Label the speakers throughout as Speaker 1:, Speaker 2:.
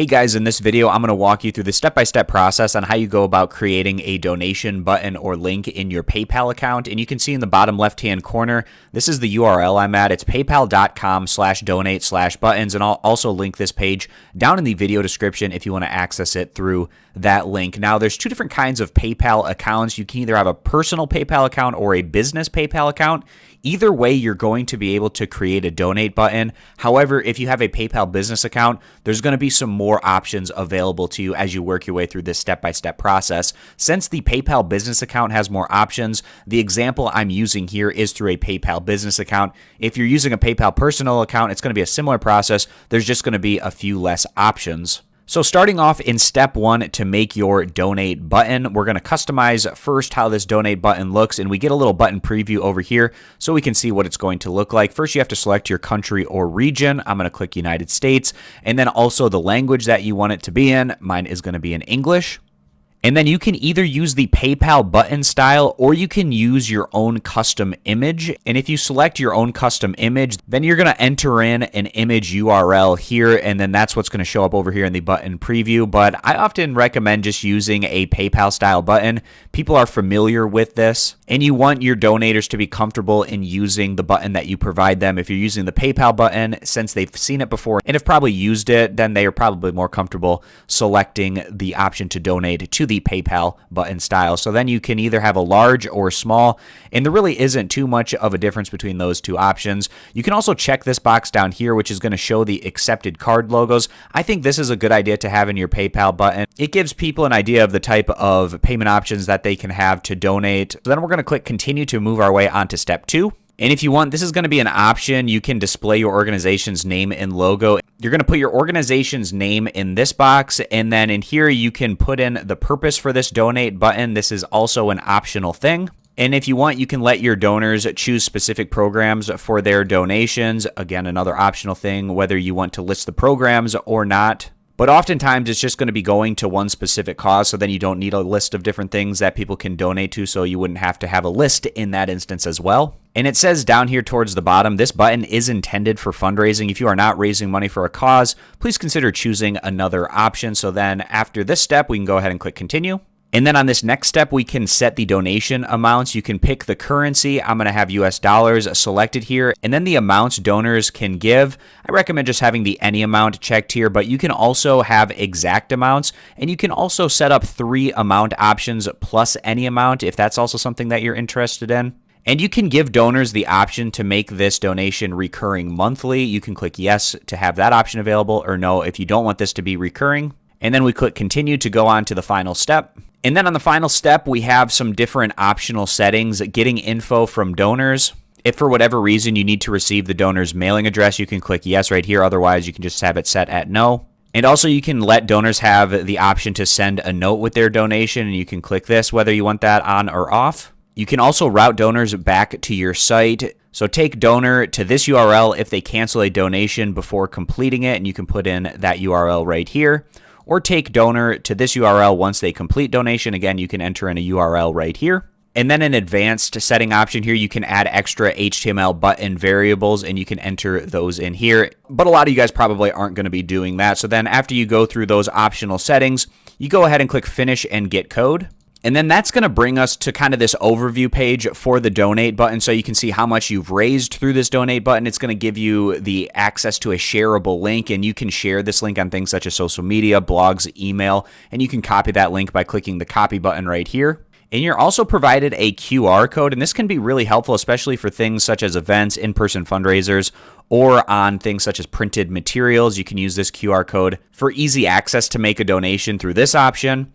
Speaker 1: Hey guys, in this video, I'm going to walk you through the step-by-step process on how you go about creating a donation button or link in your PayPal account. And you can see in the bottom left-hand corner, this is the URL I'm at. It's paypal.com/donate/buttons. And I'll also link this page down in the video description if you want to access it through that link. Now, there's two different kinds of PayPal accounts. You can either have a personal PayPal account or a business PayPal account. Either way, you're going to be able to create a donate button. However, if you have a PayPal business account, there's going to be some more options available to you as you work your way through this step-by-step process. Since the PayPal business account has more options, the example I'm using here is through a PayPal business account. If you're using a PayPal personal account, it's going to be a similar process. There's just going to be a few less options. So starting off in step one, to make your donate button, we're going to customize first how this donate button looks, and we get a little button preview over here so we can see what it's going to look like. First, you have to select your country or region. I'm going to click United States, and then also the language that you want it to be in. Mine is going to be in English. And then you can either use the PayPal button style or you can use your own custom image. And if you select your own custom image, then you're going to enter in an image URL here, and then that's what's going to show up over here in the button preview. But I often recommend just using a PayPal style button. People are familiar with this, and you want your donators to be comfortable in using the button that you provide them. If you're using the PayPal button, since they've seen it before and have probably used it, then they are probably more comfortable selecting the option to donate to the PayPal button style. So then you can either have a large or small, and there really isn't too much of a difference between those two options. You can also check this box down here, which is going to show the accepted card logos. I think this is a good idea to have in your PayPal button. It gives people an idea of the type of payment options that they can have to donate. So then we're going to click continue to move our way on to step two. And if you want, this is going to be an option. You can display your organization's name and logo. You're going to put your organization's name in this box, and then in here you can put in the purpose for this donate button. This is also an optional thing. And if you want, you can let your donors choose specific programs for their donations. Again, another optional thing, whether you want to list the programs or not. But oftentimes it's just going to be going to one specific cause, so then you don't need a list of different things that people can donate to, so you wouldn't have to have a list in that instance as well. And it says down here towards the bottom, this button is intended for fundraising. If you are not raising money for a cause, please consider choosing another option. So then after this step, we can go ahead and click continue. And then on this next step, we can set the donation amounts. You can pick the currency. I'm going to have US dollars selected here. And then the amounts donors can give. I recommend just having the any amount checked here, but you can also have exact amounts. And you can also set up 3 amount options plus any amount if that's also something that you're interested in. And you can give donors the option to make this donation recurring monthly. You can click yes to have that option available, or no if you don't want this to be recurring. And then we click continue to go on to the final step. And then on the final step, we have some different optional settings, getting info from donors. If for whatever reason you need to receive the donor's mailing address, you can click yes right here. Otherwise, you can just have it set at no. And also you can let donors have the option to send a note with their donation, and you can click this whether you want that on or off. You can also route donors back to your site. So take donor to this URL if they cancel a donation before completing it, and you can put in that URL right here. Or take donor to this URL once they complete donation. Again, you can enter in a URL right here. And then an advanced setting option here, you can add extra HTML button variables, and you can enter those in here. But a lot of you guys probably aren't going to be doing that. So then after you go through those optional settings, you go ahead and click finish and get code. And then that's going to bring us to kind of this overview page for the donate button, so you can see how much you've raised through this donate button. It's going to give you the access to a shareable link, and you can share this link on things such as social media, blogs, email, and you can copy that link by clicking the copy button right here. And you're also provided a QR code, and this can be really helpful, especially for things such as events, in-person fundraisers, or on things such as printed materials. You can use this QR code for easy access to make a donation through this option.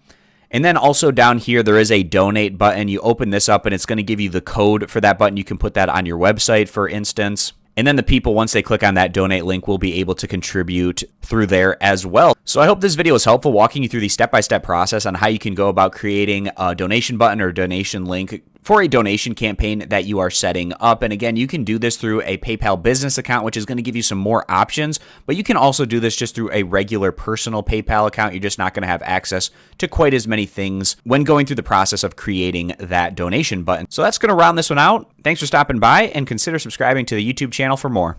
Speaker 1: And then also down here, there is a donate button. You open this up and it's going to give you the code for that button. You can put that on your website, for instance. And then the people, once they click on that donate link, will be able to contribute through there as well. So I hope this video was helpful, walking you through the step-by-step process on how you can go about creating a donation button or donation link for a donation campaign that you are setting up. And again, you can do this through a PayPal business account, which is going to give you some more options, but you can also do this just through a regular personal PayPal account. You're just not going to have access to quite as many things when going through the process of creating that donation button. So that's going to round this one out. Thanks for stopping by, and consider subscribing to the YouTube channel for more.